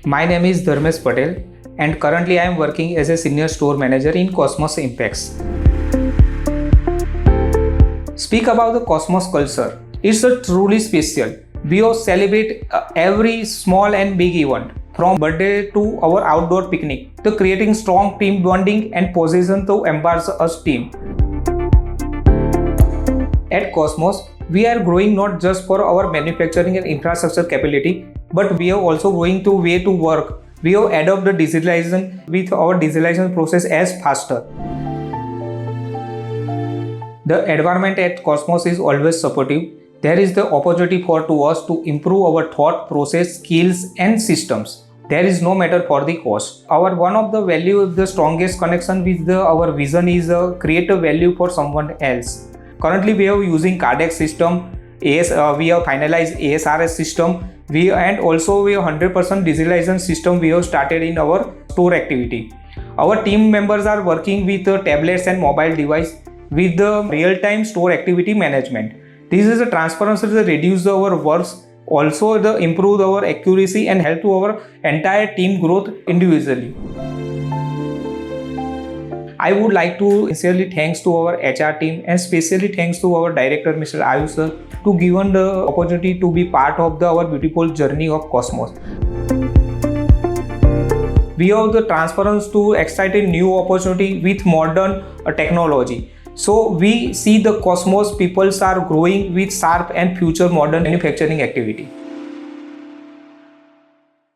My name is Dharmesh Patel and currently I am working as a senior store manager in Cosmos Impacts. Speak about the Cosmos culture. It's a truly special. We all celebrate every small and big event, from birthday to our outdoor picnic, to creating strong team bonding and position to embrace us team. At Cosmos, we are growing not just for our manufacturing and infrastructure capability, but we are also going to way to work. We have adopt the digitalization with our digitalization process as faster. The environment at Cosmos is always supportive. There is the opportunity for to us to improve our thought process, skills and systems. There is no matter for the cost. Our one of the value, the strongest connection with our vision is create a value for someone else. Currently, we are using cardiac system. We have finalized ASRS system. We have 100% digitalization system we have started in our store activity. Our team members are working with tablets and mobile device with the real-time store activity management. This is a transparency to reduce our works, also the improve our accuracy and help to our entire team growth individually. I would like to sincerely thanks to our HR team and especially thanks to our director Mr. Ayush sir to given the opportunity to be part of our beautiful journey of Cosmos. We have the transparency to exciting new opportunity with modern technology. So we see the Cosmos peoples are growing with sharp and future modern manufacturing activity.